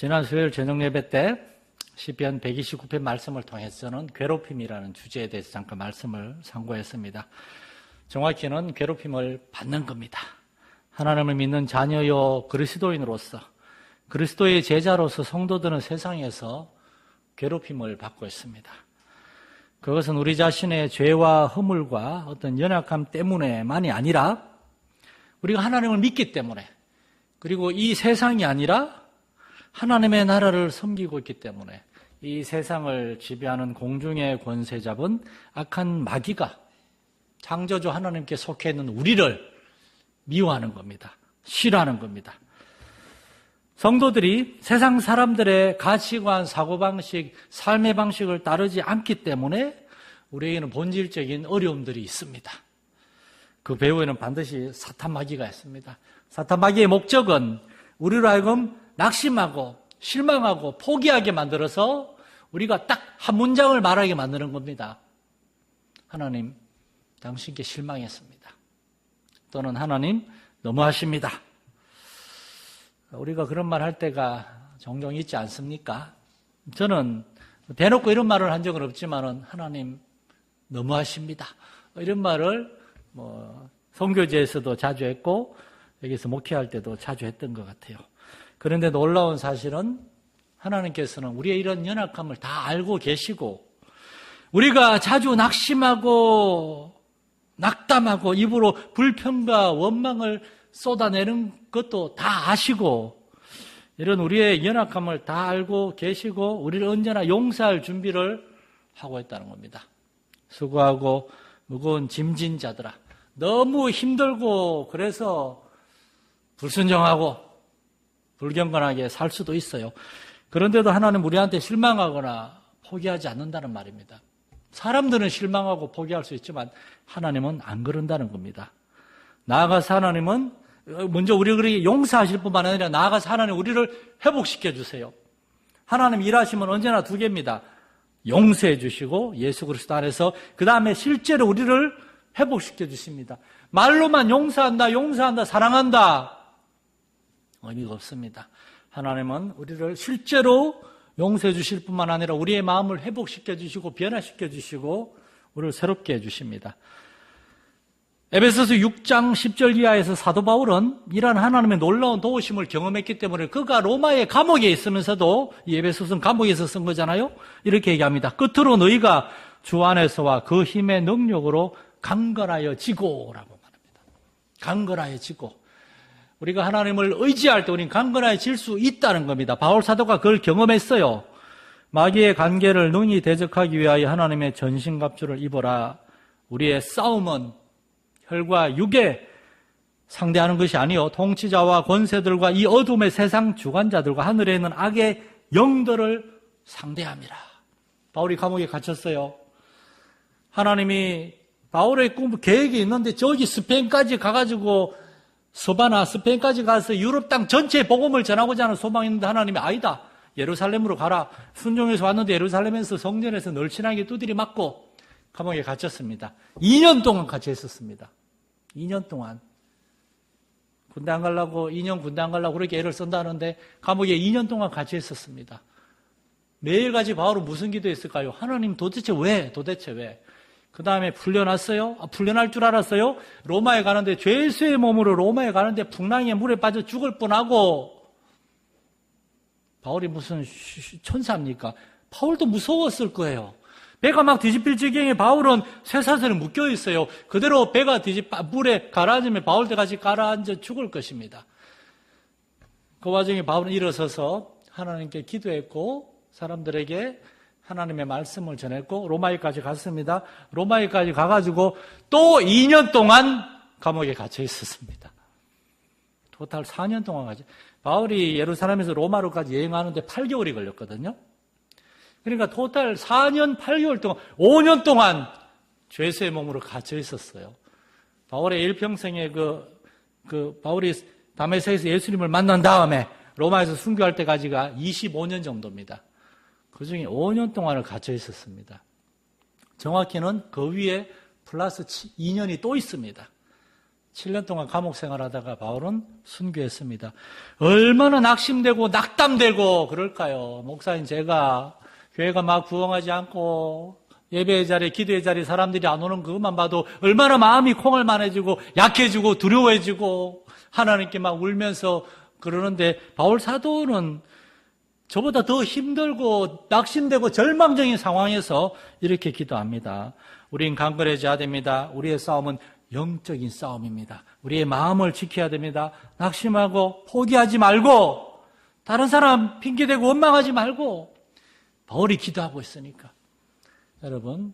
지난 수요일 저녁 예배 때 시편 129편 말씀을 통해서는 괴롭힘이라는 주제에 대해서 잠깐 말씀을 상고했습니다. 정확히는 괴롭힘을 받는 겁니다. 하나님을 믿는 자녀요 그리스도인으로서, 그리스도의 제자로서 성도들은 세상에서 괴롭힘을 받고 있습니다. 그것은 우리 자신의 죄와 허물과 어떤 연약함 때문에만이 아니라 우리가 하나님을 믿기 때문에, 그리고 이 세상이 아니라 하나님의 나라를 섬기고 있기 때문에 이 세상을 지배하는 공중의 권세 잡은 악한 마귀가 창조주 하나님께 속해 있는 우리를 미워하는 겁니다. 싫어하는 겁니다. 성도들이 세상 사람들의 가치관, 사고방식, 삶의 방식을 따르지 않기 때문에 우리에게는 본질적인 어려움들이 있습니다. 그 배후에는 반드시 사탄 마귀가 있습니다. 사탄 마귀의 목적은 우리로 하여금 낙심하고 실망하고 포기하게 만들어서 우리가 딱 한 문장을 말하게 만드는 겁니다. 하나님, 당신께 실망했습니다. 또는 하나님, 너무하십니다. 우리가 그런 말 할 때가 종종 있지 않습니까? 저는 대놓고 이런 말을 한 적은 없지만은 하나님, 너무하십니다. 이런 말을 선교제에서도 자주 했고 여기서 목회할 때도 자주 했던 것 같아요. 그런데 놀라운 사실은 하나님께서는 우리의 이런 연약함을 다 알고 계시고, 우리가 자주 낙심하고 낙담하고 입으로 불평과 원망을 쏟아내는 것도 다 아시고, 이런 우리의 연약함을 다 알고 계시고 우리를 언제나 용서할 준비를 하고 있다는 겁니다. 수고하고 무거운 짐진 자들아, 너무 힘들고 그래서 불순종하고 불경건하게 살 수도 있어요. 그런데도 하나님 우리한테 실망하거나 포기하지 않는다는 말입니다. 사람들은 실망하고 포기할 수 있지만 하나님은 안 그런다는 겁니다. 나아가서 하나님은 먼저 우리를 용서하실 뿐만 아니라 나아가서 하나님 우리를 회복시켜 주세요. 하나님 일하시면 언제나 두 개입니다. 용서해 주시고 예수 그리스도 안에서 그 다음에 실제로 우리를 회복시켜 주십니다. 말로만 용서한다, 사랑한다 의미가 없습니다. 하나님은 우리를 실제로 용서해 주실 뿐만 아니라 우리의 마음을 회복시켜 주시고 변화시켜 주시고 우리를 새롭게 해 주십니다. 에베소서 6장 10절 이하에서 사도 바울은 이러한 하나님의 놀라운 도우심을 경험했기 때문에 그가 로마의 감옥에 있으면서도, 이 에베소서는 감옥에서 쓴 거잖아요. 이렇게 얘기합니다. 끝으로 너희가 주 안에서와 그 힘의 능력으로 강건하여 지고라고 말합니다. 강건하여 지고. 우리가 하나님을 의지할 때 우리는 강건하게 질 수 있다는 겁니다. 바울 사도가 그걸 경험했어요. 마귀의 관계를 능히 대적하기 위하여 하나님의 전신갑주를 입어라. 우리의 싸움은 혈과 육에 상대하는 것이 아니요 통치자와 권세들과 이 어둠의 세상 주관자들과 하늘에 있는 악의 영들을 상대함이라. 바울이 감옥에 갇혔어요. 하나님이 바울의 계획이 있는데 저기 스페인까지 가가지고 서바나 스페인까지 가서 유럽 땅 전체에 복음을 전하고자 하는 소망이 있는데 하나님이 아니다. 예루살렘으로 가라. 순종해서 왔는데 예루살렘에서 성전에서 널친하게 두드리 맞고 감옥에 갇혔습니다. 2년 동안 갇혀 있었습니다. 2년 동안. 군대 안 가려고, 2년 군대 안 가려고 그렇게 애를 쓴다는데 감옥에 2년 동안 갇혀 있었습니다. 매일같이 바울은 무슨 기도했을까요? 하나님 도대체 왜? 그 다음에 풀려났어요? 풀려날 줄 알았어요? 로마에 가는데, 죄수의 몸으로 로마에 가는데 풍랑에 물에 빠져 죽을 뻔하고, 바울이 무슨 천사입니까? 바울도 무서웠을 거예요. 배가 막 뒤집힐 지경에 바울은 쇠사슬에 묶여 있어요. 그대로 배가 물에 가라앉으면 바울도 같이 가라앉아 죽을 것입니다. 그 와중에 바울은 일어서서 하나님께 기도했고, 사람들에게 하나님의 말씀을 전했고 로마에까지 갔습니다. 로마에까지 가가지고 또 2년 동안 감옥에 갇혀 있었습니다. 토탈 4년 동안 갇혀. 바울이 예루살렘에서 로마로까지 여행하는데 8개월이 걸렸거든요. 그러니까 토탈 4년 8개월 동안 5년 동안 죄수의 몸으로 갇혀 있었어요. 바울의 일평생에 바울이 다메섹에서 예수님을 만난 다음에 로마에서 순교할 때까지가 25년 정도입니다. 그 중에 5년 동안을 갇혀 있었습니다. 정확히는 그 위에 플러스 2년이 또 있습니다. 7년 동안 감옥 생활하다가 바울은 순교했습니다. 얼마나 낙심되고 낙담되고 그럴까요? 목사님, 제가 교회가 막 부흥하지 않고 예배의 자리에, 기도의 자리에 사람들이 안 오는 그것만 봐도 얼마나 마음이 콩알만해지고 약해지고 두려워해지고 하나님께 막 울면서 그러는데, 바울 사도는 저보다 더 힘들고 낙심되고 절망적인 상황에서 이렇게 기도합니다. 우린 강건해져야 됩니다. 우리의 싸움은 영적인 싸움입니다. 우리의 마음을 지켜야 됩니다. 낙심하고 포기하지 말고 다른 사람 핑계대고 원망하지 말고 바울이 기도하고 있으니까. 여러분,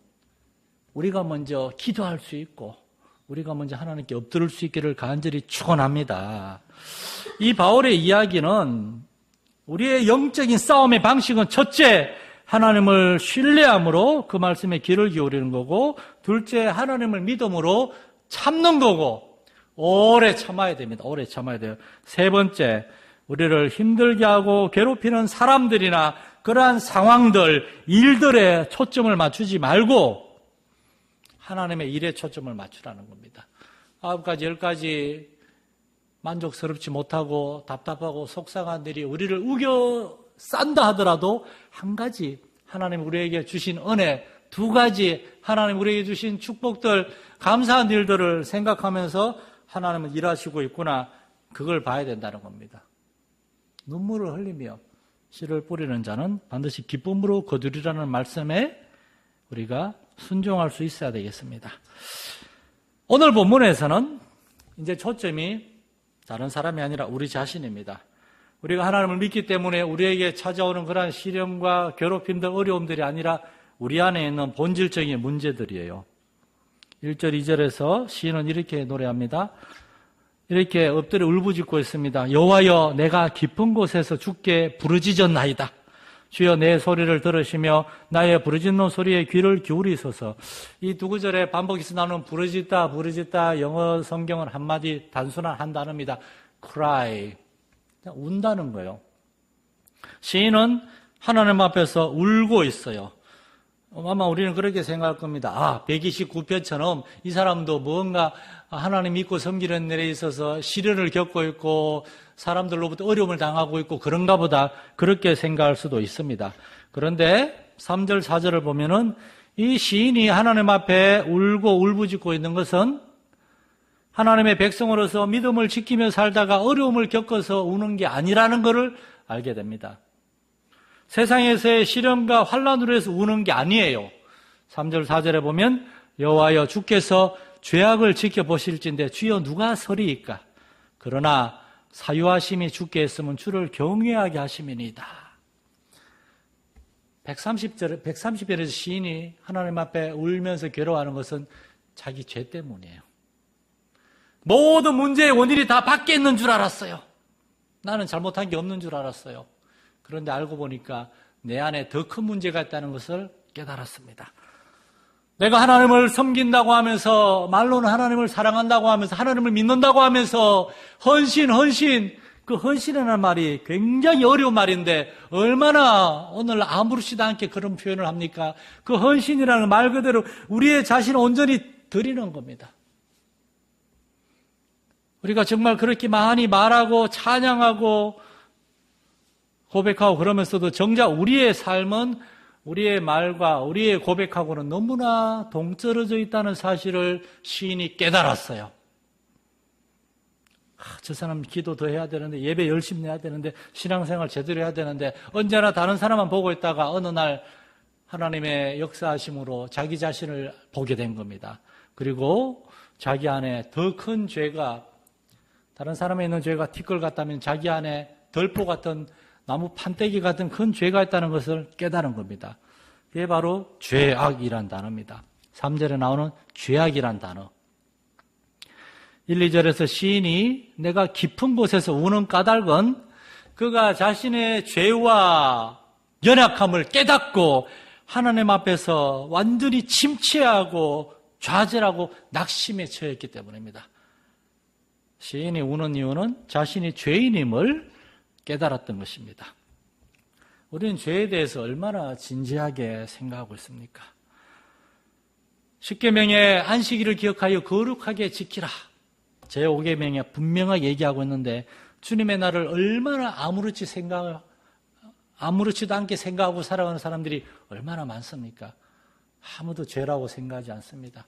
우리가 먼저 기도할 수 있고 우리가 먼저 하나님께 엎드릴 수 있기를 간절히 축원합니다. 이 바울의 이야기는 우리의 영적인 싸움의 방식은 첫째, 하나님을 신뢰함으로 그 말씀에 귀를 기울이는 거고, 둘째, 하나님을 믿음으로 참는 거고, 오래 참아야 됩니다. 오래 참아야 돼요. 세 번째, 우리를 힘들게 하고 괴롭히는 사람들이나 그러한 상황들, 일들에 초점을 맞추지 말고 하나님의 일에 초점을 맞추라는 겁니다. 9가지, 10가지 만족스럽지 못하고 답답하고 속상한 일이 우리를 우겨 싼다 하더라도 한 가지, 하나님 우리에게 주신 은혜, 2가지, 하나님 우리에게 주신 축복들, 감사한 일들을 생각하면서 하나님은 일하시고 있구나, 그걸 봐야 된다는 겁니다. 눈물을 흘리며 씨를 뿌리는 자는 반드시 기쁨으로 거두리라는 말씀에 우리가 순종할 수 있어야 되겠습니다. 오늘 본문에서는 이제 초점이 다른 사람이 아니라 우리 자신입니다. 우리가 하나님을 믿기 때문에 우리에게 찾아오는 그러한 시련과 괴롭힘들, 어려움들이 아니라 우리 안에 있는 본질적인 문제들이에요. 1절, 2절에서 시인은 이렇게 노래합니다. 이렇게 엎드려 울부짖고 있습니다. 여호와여, 내가 깊은 곳에서 주께 부르짖었나이다. 주여, 내 소리를 들으시며 나의 부르짖는 소리에 귀를 기울이소서. 이 2구절에 반복해서 나오는 부르짖다, 부르짖다, 영어 성경은 한마디 단순한 한 단어입니다. cry. 운다는 거예요. 시인은 하나님 앞에서 울고 있어요. 아마 우리는 그렇게 생각할 겁니다. 129편처럼 이 사람도 뭔가 하나님 믿고 섬기는 일에 있어서 시련을 겪고 있고 사람들로부터 어려움을 당하고 있고 그런가 보다, 그렇게 생각할 수도 있습니다. 그런데 3절, 4절을 보면은 이 시인이 하나님 앞에 울고 울부짖고 있는 것은 하나님의 백성으로서 믿음을 지키며 살다가 어려움을 겪어서 우는 게 아니라는 것을 알게 됩니다. 세상에서의 시련과 환난으로 해서 우는 게 아니에요. 3절, 4절에 보면 여호와여, 주께서 죄악을 지켜보실진데 주여 누가 서리이까? 그러나 사유하심이 주께 있으면 주를 경외하게 하심이니이다. 130절에서 시인이 하나님 앞에 울면서 괴로워하는 것은 자기 죄 때문이에요. 모든 문제의 원인이 다 밖에 있는 줄 알았어요. 나는 잘못한 게 없는 줄 알았어요. 그런데 알고 보니까 내 안에 더 큰 문제가 있다는 것을 깨달았습니다. 내가 하나님을 섬긴다고 하면서, 말로는 하나님을 사랑한다고 하면서, 하나님을 믿는다고 하면서 헌신, 그 헌신이라는 말이 굉장히 어려운 말인데 얼마나 오늘 아무렇지도 않게 그런 표현을 합니까? 그 헌신이라는 말 그대로 우리의 자신을 온전히 드리는 겁니다. 우리가 정말 그렇게 많이 말하고 찬양하고 고백하고 그러면서도 정작 우리의 삶은 우리의 말과 우리의 고백하고는 너무나 동떨어져 있다는 사실을 시인이 깨달았어요. 저 사람 기도 더 해야 되는데, 예배 열심히 해야 되는데, 신앙생활 제대로 해야 되는데, 언제나 다른 사람만 보고 있다가 어느 날 하나님의 역사하심으로 자기 자신을 보게 된 겁니다. 그리고 자기 안에 더 큰 죄가, 다른 사람에 있는 죄가 티끌 같다면 자기 안에 덜포 같은, 나무 판때기 같은 큰 죄가 있다는 것을 깨달은 겁니다. 그게 바로 죄악이란 단어입니다. 3절에 나오는 죄악이란 단어. 1, 2절에서 시인이 내가 깊은 곳에서 우는 까닭은 그가 자신의 죄와 연약함을 깨닫고 하나님 앞에서 완전히 침체하고 좌절하고 낙심에 처했기 때문입니다. 시인이 우는 이유는 자신이 죄인임을 깨달았던 것입니다. 우리는 죄에 대해서 얼마나 진지하게 생각하고 있습니까? 십계명의 안식일을 기억하여 거룩하게 지키라. 제5계명에 분명하게 얘기하고 있는데 주님의 날을 얼마나 아무렇지도 않게 생각하고 살아가는 사람들이 얼마나 많습니까? 아무도 죄라고 생각하지 않습니다.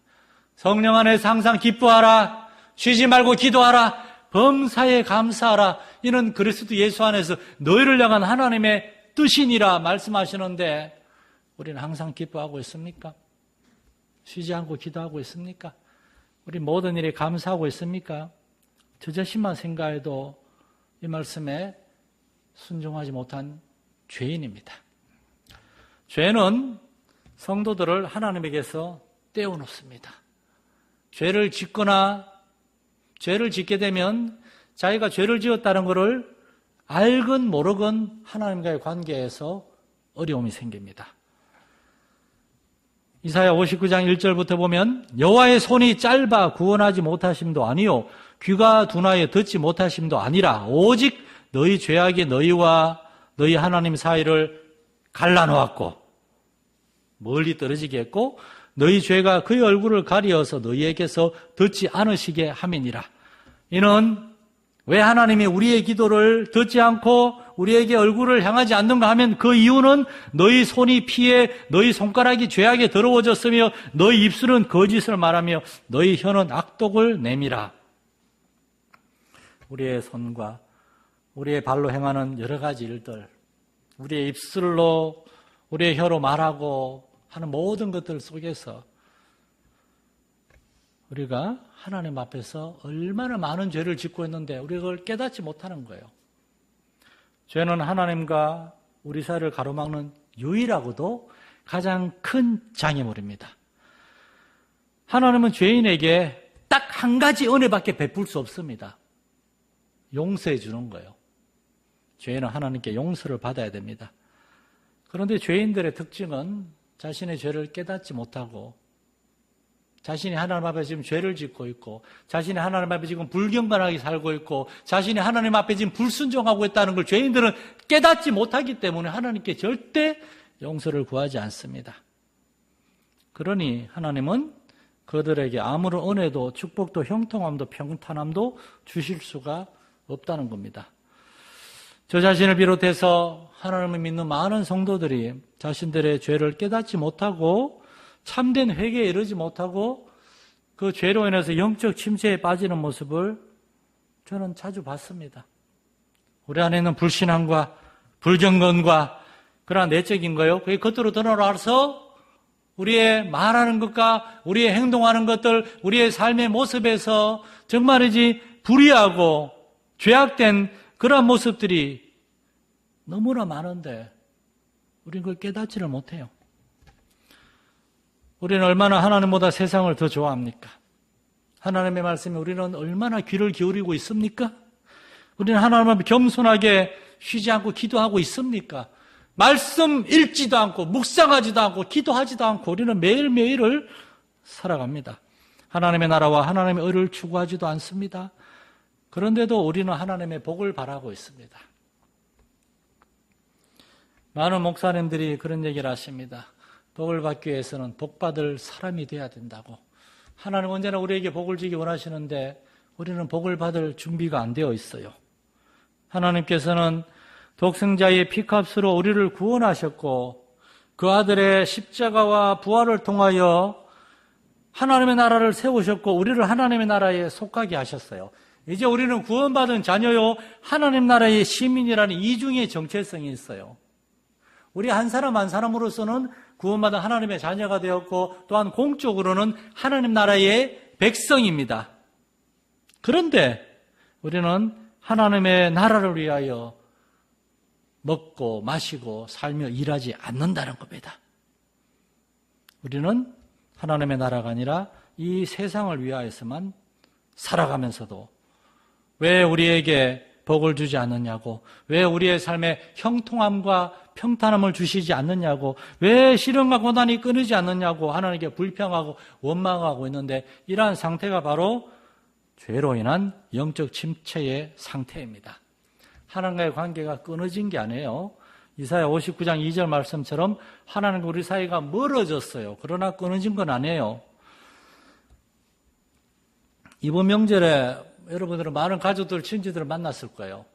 성령 안에서 항상 기뻐하라. 쉬지 말고 기도하라. 범사에 감사하라. 이는 그리스도 예수 안에서 너희를 향한 하나님의 뜻이니라 말씀하시는데 우리는 항상 기뻐하고 있습니까? 쉬지 않고 기도하고 있습니까? 우리 모든 일에 감사하고 있습니까? 저 자신만 생각해도 이 말씀에 순종하지 못한 죄인입니다. 죄는 성도들을 하나님에게서 떼어놓습니다. 죄를 짓게 되면 자기가 죄를 지었다는 것을 알건 모르건 하나님과의 관계에서 어려움이 생깁니다. 이사야 59장 1절부터 보면 여호와의 손이 짧아 구원하지 못하심도 아니요 귀가 둔하여 듣지 못하심도 아니라 오직 너희 죄악이 너희와 너희 하나님 사이를 갈라놓았고 멀리 떨어지게 했고 너희 죄가 그의 얼굴을 가리어서 너희에게서 듣지 않으시게 함이니라. 이는 왜 하나님이 우리의 기도를 듣지 않고 우리에게 얼굴을 향하지 않는가 하면 그 이유는 너희 손이 피해 너희 손가락이 죄악에 더러워졌으며 너희 입술은 거짓을 말하며 너희 혀는 악독을 내밀어. 우리의 손과 우리의 발로 행하는 여러 가지 일들, 우리의 입술로 우리의 혀로 말하고 하는 모든 것들 속에서 우리가 하나님 앞에서 얼마나 많은 죄를 짓고 있는데 우리가 그걸 깨닫지 못하는 거예요. 죄는 하나님과 우리 사이를 가로막는 유일하고도 가장 큰 장애물입니다. 하나님은 죄인에게 딱 한 가지 은혜밖에 베풀 수 없습니다. 용서해 주는 거예요. 죄인은 하나님께 용서를 받아야 됩니다. 그런데 죄인들의 특징은 자신의 죄를 깨닫지 못하고 자신이 하나님 앞에 지금 죄를 짓고 있고 자신이 하나님 앞에 지금 불경건하게 살고 있고 자신이 하나님 앞에 지금 불순종하고 있다는 걸 죄인들은 깨닫지 못하기 때문에 하나님께 절대 용서를 구하지 않습니다. 그러니 하나님은 그들에게 아무런 은혜도 축복도 형통함도 평탄함도 주실 수가 없다는 겁니다. 저 자신을 비롯해서 하나님을 믿는 많은 성도들이 자신들의 죄를 깨닫지 못하고 참된 회개에 이르지 못하고 그 죄로 인해서 영적 침체에 빠지는 모습을 저는 자주 봤습니다. 우리 안에 있는 불신앙과 불경건과 그러한 내적인 거요. 그게 겉으로 드러나서 우리의 말하는 것과 우리의 행동하는 것들, 우리의 삶의 모습에서 정말이지 불의하고 죄악된 그러한 모습들이 너무나 많은데 우리는 그걸 깨닫지를 못해요. 우리는 얼마나 하나님보다 세상을 더 좋아합니까? 하나님의 말씀에 우리는 얼마나 귀를 기울이고 있습니까? 우리는 하나님 앞에 겸손하게 쉬지 않고 기도하고 있습니까? 말씀 읽지도 않고 묵상하지도 않고 기도하지도 않고 우리는 매일매일을 살아갑니다. 하나님의 나라와 하나님의 의를 추구하지도 않습니다. 그런데도 우리는 하나님의 복을 바라고 있습니다. 많은 목사님들이 그런 얘기를 하십니다. 복을 받기 위해서는 복받을 사람이 돼야 된다고. 하나님은 언제나 우리에게 복을 주기 원하시는데 우리는 복을 받을 준비가 안 되어 있어요. 하나님께서는 독생자의 피값으로 우리를 구원하셨고 그 아들의 십자가와 부활을 통하여 하나님의 나라를 세우셨고 우리를 하나님의 나라에 속하게 하셨어요. 이제 우리는 구원받은 자녀요 하나님 나라의 시민이라는 이중의 정체성이 있어요. 우리 한 사람 한 사람으로서는 구원받은 하나님의 자녀가 되었고 또한 공적으로는 하나님 나라의 백성입니다. 그런데 우리는 하나님의 나라를 위하여 먹고 마시고 살며 일하지 않는다는 겁니다. 우리는 하나님의 나라가 아니라 이 세상을 위하여서만 살아가면서도 왜 우리에게 복을 주지 않느냐고, 왜 우리의 삶에 형통함과 평탄함을 주시지 않느냐고, 왜 시련과 고난이 끊이지 않느냐고 하나님께 불평하고 원망하고 있는데 이러한 상태가 바로 죄로 인한 영적 침체의 상태입니다. 하나님과의 관계가 끊어진 게 아니에요. 이사야 59장 2절 말씀처럼 하나님과 우리 사이가 멀어졌어요. 그러나 끊어진 건 아니에요. 이번 명절에 여러분들은 많은 가족들, 친지들을 만났을 거예요.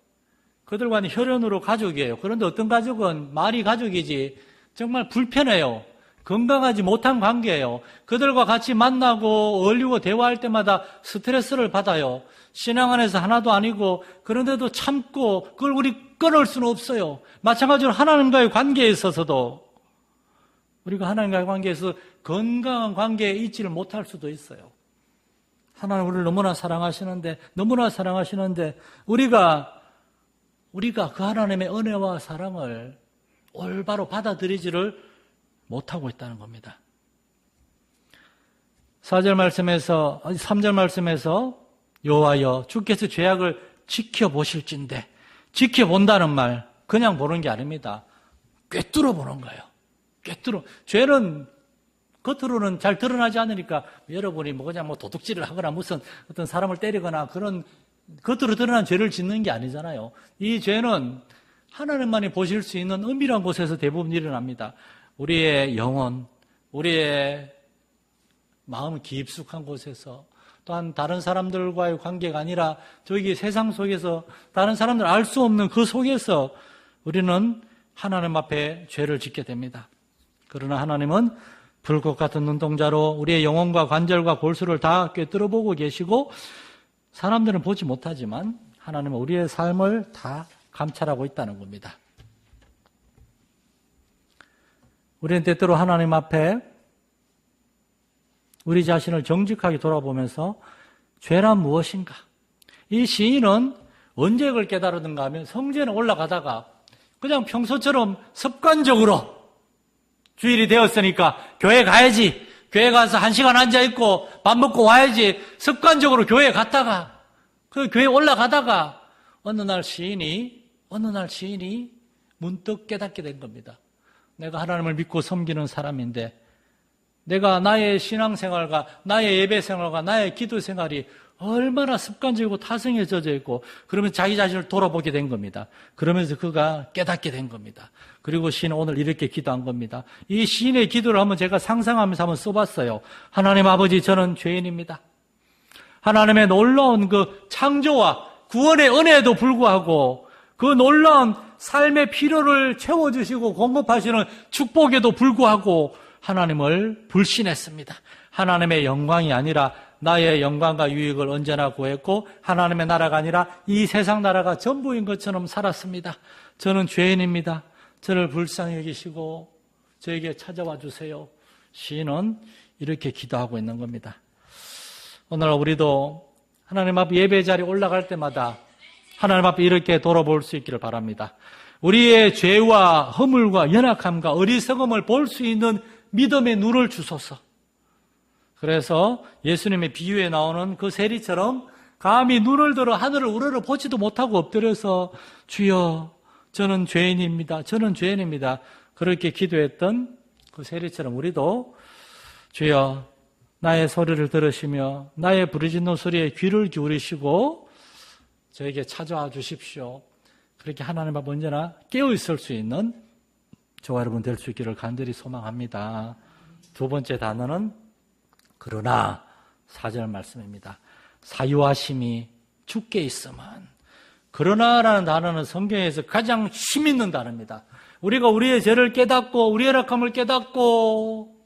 그들과는 혈연으로 가족이에요. 그런데 어떤 가족은 말이 가족이지 정말 불편해요. 건강하지 못한 관계예요. 그들과 같이 만나고 어울리고 대화할 때마다 스트레스를 받아요. 신앙 안에서 하나도 아니고 그런데도 참고 그걸 우리 끊을 수는 없어요. 마찬가지로 하나님과의 관계에 있어서도 우리가 하나님과의 관계에서 건강한 관계에 있지를 못할 수도 있어요. 하나님 우리를 너무나 사랑하시는데 우리가 그 하나님의 은혜와 사랑을 올바로 받아들이지를 못하고 있다는 겁니다. 3절 말씀에서 여호와여 주께서 죄악을 지켜보실진데, 지켜본다는 말 그냥 보는 게 아닙니다. 꿰뚫어 보는 거예요. 죄는 겉으로는 잘 드러나지 않으니까 여러분이 그냥 도둑질을 하거나 무슨 어떤 사람을 때리거나 그런 겉으로 드러난 죄를 짓는 게 아니잖아요. 이 죄는 하나님만이 보실 수 있는 은밀한 곳에서 대부분 일어납니다. 우리의 영혼, 우리의 마음 깊숙한 곳에서, 또한 다른 사람들과의 관계가 아니라 저기 세상 속에서 다른 사람들 알 수 없는 그 속에서 우리는 하나님 앞에 죄를 짓게 됩니다. 그러나 하나님은 불꽃 같은 눈동자로 우리의 영혼과 관절과 골수를 다 꿰뚫어 보고 계시고, 사람들은 보지 못하지만 하나님은 우리의 삶을 다 감찰하고 있다는 겁니다. 우리는 때때로 하나님 앞에 우리 자신을 정직하게 돌아보면서 죄란 무엇인가? 이 시인은 언제 그걸 깨달았는가 하면 성전에 올라가다가 그냥 평소처럼 습관적으로 주일이 되었으니까 교회 가야지, 교회 가서 1시간 앉아있고 밥 먹고 와야지 습관적으로 교회 갔다가 그 교회 올라가다가 어느 날 시인이 문득 깨닫게 된 겁니다. 내가 하나님을 믿고 섬기는 사람인데 내가 나의 신앙생활과 나의 예배생활과 나의 기도생활이 얼마나 습관적이고 타성에 젖어 있고, 그러면서 자기 자신을 돌아보게 된 겁니다. 그러면서 그가 깨닫게 된 겁니다. 그리고 시인은 오늘 이렇게 기도한 겁니다. 이 시인의 기도를 한번 제가 상상하면서 한번 써봤어요. 하나님 아버지, 저는 죄인입니다. 하나님의 놀라운 그 창조와 구원의 은혜에도 불구하고 그 놀라운 삶의 필요를 채워주시고 공급하시는 축복에도 불구하고 하나님을 불신했습니다. 하나님의 영광이 아니라 나의 영광과 유익을 언제나 구했고 하나님의 나라가 아니라 이 세상 나라가 전부인 것처럼 살았습니다. 저는 죄인입니다. 저를 불쌍히 여기시고 저에게 찾아와 주세요. 시인은 이렇게 기도하고 있는 겁니다. 오늘 우리도 하나님 앞 예배 자리에 올라갈 때마다 하나님 앞에 이렇게 돌아볼 수 있기를 바랍니다. 우리의 죄와 허물과 연약함과 어리석음을 볼 수 있는 믿음의 눈을 주소서. 그래서 예수님의 비유에 나오는 그 세리처럼 감히 눈을 들어 하늘을 우러러 보지도 못하고 엎드려서 주여 저는 죄인입니다. 그렇게 기도했던 그 세리처럼 우리도 주여 나의 소리를 들으시며 나의 부르짖는 소리에 귀를 기울이시고 저에게 찾아와 주십시오. 그렇게 하나님 앞에 언제나 깨어있을 수 있는 저와 여러분 될 수 있기를 간절히 소망합니다. 두 번째 단어는 그러나 4절 말씀입니다. 사유하심이 주께 있으면. 그러나라는 단어는 성경에서 가장 힘 있는 단어입니다. 우리가 우리의 죄를 깨닫고 우리의 약함을 깨닫고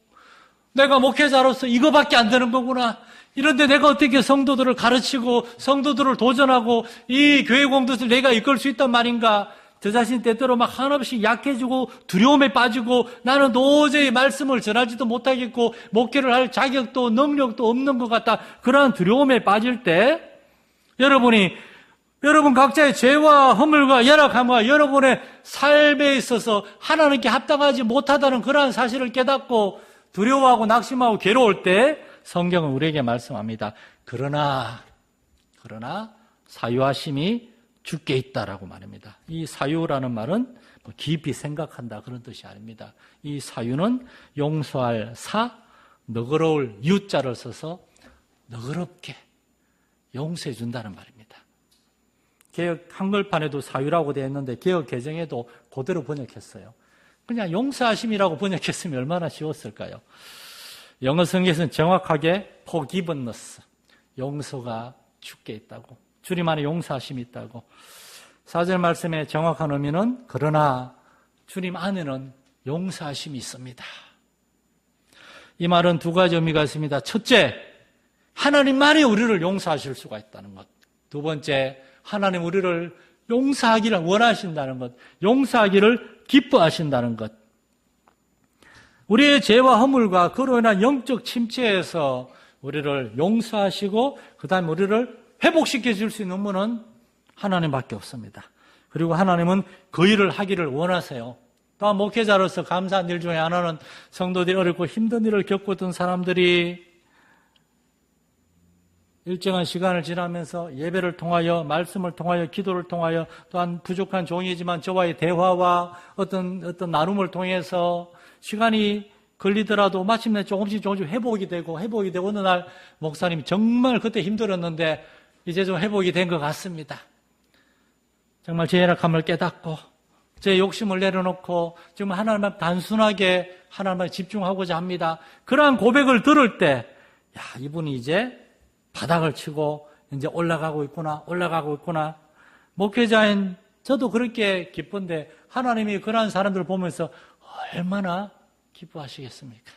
내가 목회자로서 이거밖에 안 되는 거구나. 이런데 내가 어떻게 성도들을 가르치고 성도들을 도전하고 이 교회 공동체를 내가 이끌 수 있단 말인가. 저 자신 때때로 막 한없이 약해지고 두려움에 빠지고 나는 도저히 말씀을 전하지도 못하겠고 목회를 할 자격도 능력도 없는 것 같다. 그러한 두려움에 빠질 때 여러분 각자의 죄와 허물과 연약함과 여러분의 삶에 있어서 하나님께 합당하지 못하다는 그러한 사실을 깨닫고 두려워하고 낙심하고 괴로울 때 성경은 우리에게 말씀합니다. 그러나 사유하심이 주께 있다라고 말합니다. 이 사유라는 말은 깊이 생각한다 그런 뜻이 아닙니다. 이 사유는 용서할 너그러울 유자를 써서 너그럽게 용서해 준다는 말입니다. 개역 한글판에도 사유라고 되어 있는데 개역 개정에도 그대로 번역했어요. 그냥 용서하심이라고 번역했으면 얼마나 쉬웠을까요? 영어 성경에서는 정확하게 forgiveness, 용서가 주께 있다고. 주님 안에 용서하심이 있다고. 4절 말씀의 정확한 의미는 그러나 주님 안에는 용서하심이 있습니다. 이 말은 두 가지 의미가 있습니다. 첫째, 하나님만이 우리를 용서하실 수가 있다는 것. 두 번째, 하나님 우리를 용서하기를 원하신다는 것. 용서하기를 기뻐하신다는 것. 우리의 죄와 허물과 그로 인한 영적 침체에서 우리를 용서하시고 그 다음에 우리를 회복시켜 줄 수 있는 분은 하나님밖에 없습니다. 그리고 하나님은 그 일을 하기를 원하세요. 또한 목회자로서 감사한 일 중에 하나는 성도들이 어렵고 힘든 일을 겪고 있던 사람들이 일정한 시간을 지나면서 예배를 통하여 말씀을 통하여 기도를 통하여 또한 부족한 종이지만 저와의 대화와 어떤 나눔을 통해서 시간이 걸리더라도 마침내 조금씩 회복이 되고 어느 날 목사님이 정말 그때 힘들었는데 이제 좀 회복이 된 것 같습니다. 정말 제 연약함을 깨닫고 제 욕심을 내려놓고 지금 하나님만 단순하게 하나님만 집중하고자 합니다. 그러한 고백을 들을 때 이분이 이제 바닥을 치고 이제 올라가고 있구나. 목회자인 저도 그렇게 기쁜데 하나님이 그러한 사람들을 보면서 얼마나 기뻐하시겠습니까?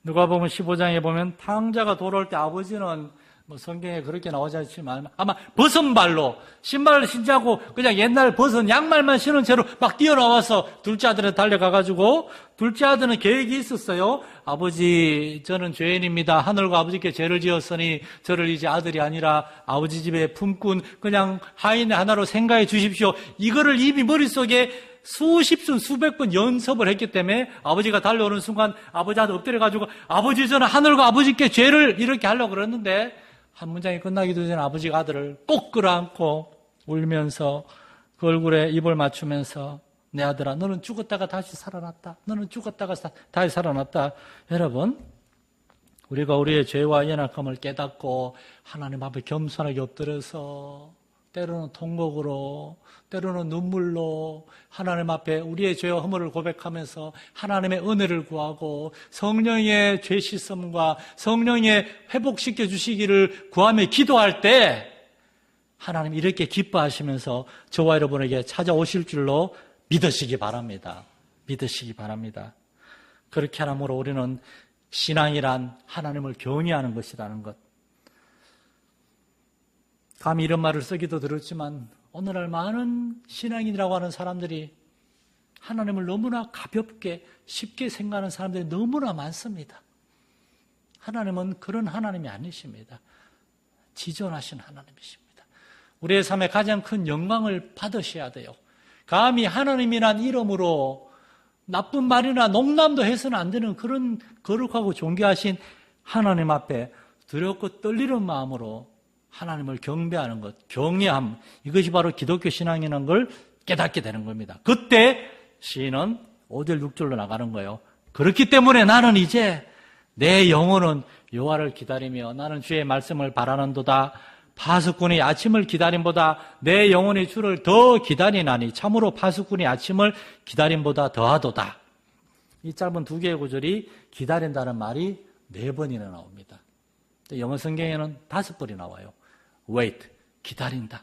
누가복음 15장에 보면 탕자가 돌아올 때 아버지는 성경에 그렇게 나오지 않지만 아마 벗은 발로 신발을 신지 않고 그냥 옛날 벗은 양말만 신은 채로 막 뛰어나와서 둘째 아들한테 달려가가지고 둘째 아들은 계획이 있었어요. 아버지, 저는 죄인입니다. 하늘과 아버지께 죄를 지었으니 저를 이제 아들이 아니라 아버지 집에 품꾼 그냥 하인의 하나로 생각해 주십시오. 이거를 이미 머릿속에 수십 번, 수백 번 연습을 했기 때문에 아버지가 달려오는 순간 아버지한테 엎드려가지고 아버지, 저는 하늘과 아버지께 죄를 이렇게 하려고 그랬는데 한 문장이 끝나기도 전에 아버지가 아들을 꼭 끌어안고 울면서 그 얼굴에 입을 맞추면서 내 아들아, 너는 죽었다가 다시 살아났다. 너는 죽었다가 다시 살아났다. 여러분, 우리가 우리의 죄와 연약함을 깨닫고 하나님 앞에 겸손하게 엎드려서 때로는 통곡으로, 때로는 눈물로 하나님 앞에 우리의 죄와 허물을 고백하면서 하나님의 은혜를 구하고 성령의 죄 씻음과 성령의 회복시켜 주시기를 구하며 기도할 때 하나님 이렇게 기뻐하시면서 저와 여러분에게 찾아오실 줄로 믿으시기 바랍니다. 믿으시기 바랍니다. 그렇게 함으로 우리는 신앙이란 하나님을 경외하는 것이라는 것. 감히 이런 말을 쓰기도 들었지만 오늘날 많은 신앙인이라고 하는 사람들이 하나님을 너무나 가볍게 쉽게 생각하는 사람들이 너무나 많습니다. 하나님은 그런 하나님이 아니십니다. 지존하신 하나님이십니다. 우리의 삶에 가장 큰 영광을 받으셔야 돼요. 감히 하나님이란 이름으로 나쁜 말이나 농담도 해서는 안 되는 그런 거룩하고 존귀하신 하나님 앞에 두렵고 떨리는 마음으로 하나님을 경배하는 것, 경외함, 이것이 바로 기독교 신앙이라는 걸 깨닫게 되는 겁니다. 그때 시인은 5절 6절로 나가는 거예요. 그렇기 때문에 나는 이제 내 영혼은 여호와를 기다리며 나는 주의 말씀을 바라는도다. 파수꾼이 아침을 기다림보다 내 영혼이 주를 더 기다리나니 참으로 파수꾼이 아침을 기다림보다 더하도다. 이 짧은 두 개의 구절이 기다린다는 말이 4번이나 나옵니다. 영어 성경에는 5번이 나와요. wait, 기다린다.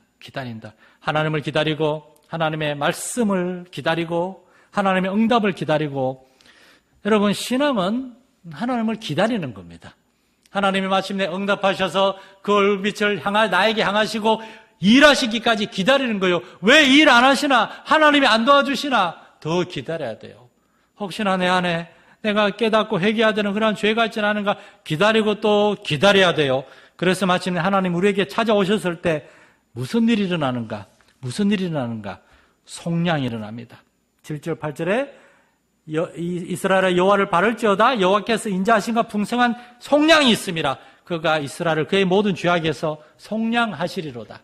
하나님을 기다리고 하나님의 말씀을 기다리고 하나님의 응답을 기다리고. 여러분, 신앙은 하나님을 기다리는 겁니다. 하나님이 마침내 응답하셔서 그 얼빛을 나에게 향하시고 일하시기까지 기다리는 거예요. 왜 일 안 하시나? 하나님이 안 도와주시나? 더 기다려야 돼요. 혹시나 내 안에 내가 깨닫고 회개해야 되는 그런 죄가 있지 않은가? 기다리고 또 기다려야 돼요. 그래서 마침내 하나님 우리에게 찾아오셨을 때 무슨 일이 일어나는가? 속량이 일어납니다. 7절 8절에 이스라엘의 여호와를 바를지어다 여호와께서 인자하신가 풍성한 속량이 있음이라. 그가 이스라엘을 그의 모든 죄악에서 속량하시리로다.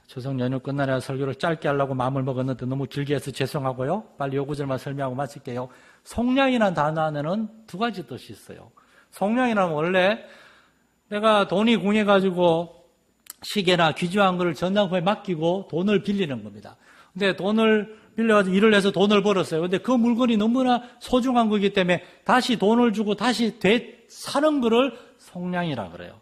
추석 연휴 끝나랴 설교를 짧게 하려고 마음을 먹었는데 너무 길게 해서 죄송하고요. 빨리 요 구절만 설명하고 마칠게요. 속량이라는 단어 안에는 2가지 뜻이 있어요. 속량이라는 원래 내가 돈이 궁해가지고 시계나 귀중한 것을 전당포에 맡기고 돈을 빌리는 겁니다. 근데 돈을 빌려가지고 일을 해서 돈을 벌었어요. 근데 그 물건이 너무나 소중한 거기 때문에 다시 돈을 주고 다시 사는 거를 속량이라 그래요.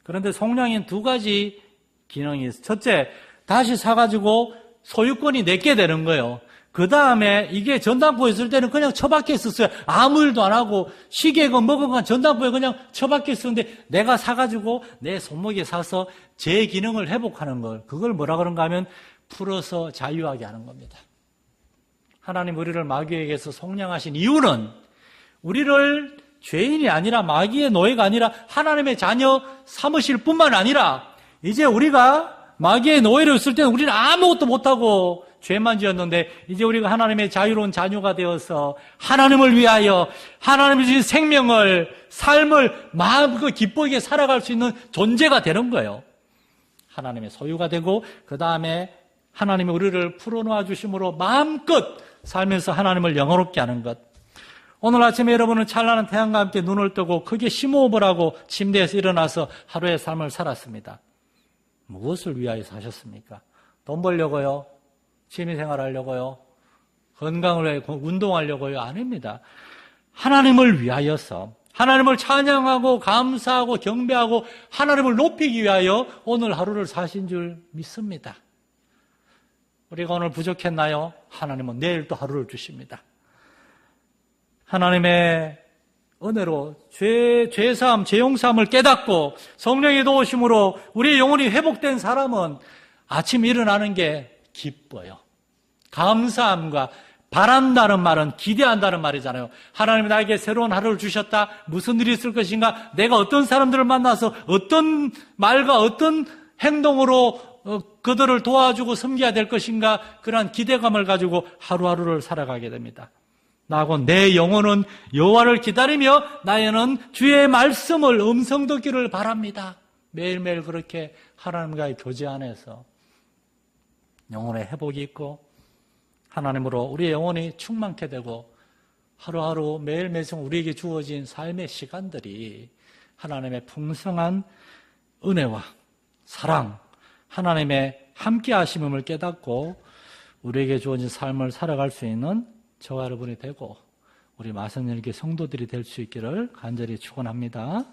그런데 속량인 두 가지 기능이 있어요. 첫째, 다시 사가지고 소유권이 내게 되는 거예요. 그 다음에 이게 전당포에 있을 때는 그냥 처박혀 있었어요. 아무 일도 안 하고 시계건 뭐건 전당포에 그냥 처박혀 있었는데 내가 사가지고 내 손목에 사서 제 기능을 회복하는 걸, 그걸 뭐라 그런가 하면 풀어서 자유하게 하는 겁니다. 하나님 우리를 마귀에게서 속량하신 이유는 우리를 죄인이 아니라 마귀의 노예가 아니라 하나님의 자녀 삼으실 뿐만 아니라 이제 우리가 마귀의 노예로 있을 때는 우리는 아무것도 못하고 죄만 지었는데 이제 우리가 하나님의 자유로운 자녀가 되어서 하나님을 위하여 하나님이 주신 생명을, 삶을 마음껏 기쁘게 살아갈 수 있는 존재가 되는 거예요. 하나님의 소유가 되고 그 다음에 하나님이 우리를 풀어놓아 주심으로 마음껏 살면서 하나님을 영화롭게 하는 것. 오늘 아침에 여러분은 찬란한 태양과 함께 눈을 뜨고 크게 심호흡을 하고 침대에서 일어나서 하루의 삶을 살았습니다. 무엇을 위하여 사셨습니까? 돈 벌려고요? 취미생활 하려고요? 건강을 위해 운동하려고요? 아닙니다. 하나님을 위하여서, 하나님을 찬양하고 감사하고 경배하고 하나님을 높이기 위하여 오늘 하루를 사신 줄 믿습니다. 우리가 오늘 부족했나요? 하나님은 내일 또 하루를 주십니다. 하나님의 은혜로 죄사함, 죄용사함을 깨닫고 성령의 도우심으로 우리의 영혼이 회복된 사람은 아침 일어나는 게 기뻐요. 감사함과 바란다는 말은 기대한다는 말이잖아요. 하나님이 나에게 새로운 하루를 주셨다. 무슨 일이 있을 것인가? 내가 어떤 사람들을 만나서 어떤 말과 어떤 행동으로 그들을 도와주고 섬겨야 될 것인가? 그러한 기대감을 가지고 하루하루를 살아가게 됩니다. 나하고 내 영혼은 여호와를 기다리며 나에는 주의 말씀을 음성 듣기를 바랍니다. 매일매일 그렇게 하나님과의 교제 안에서 영혼의 회복이 있고 하나님으로 우리의 영혼이 충만케 되고 하루하루 매일매일 우리에게 주어진 삶의 시간들이 하나님의 풍성한 은혜와 사랑, 하나님의 함께 하심을 깨닫고 우리에게 주어진 삶을 살아갈 수 있는 저와 여러분이 되고 우리 마성열교 성도들이 될 수 있기를 간절히 축원합니다.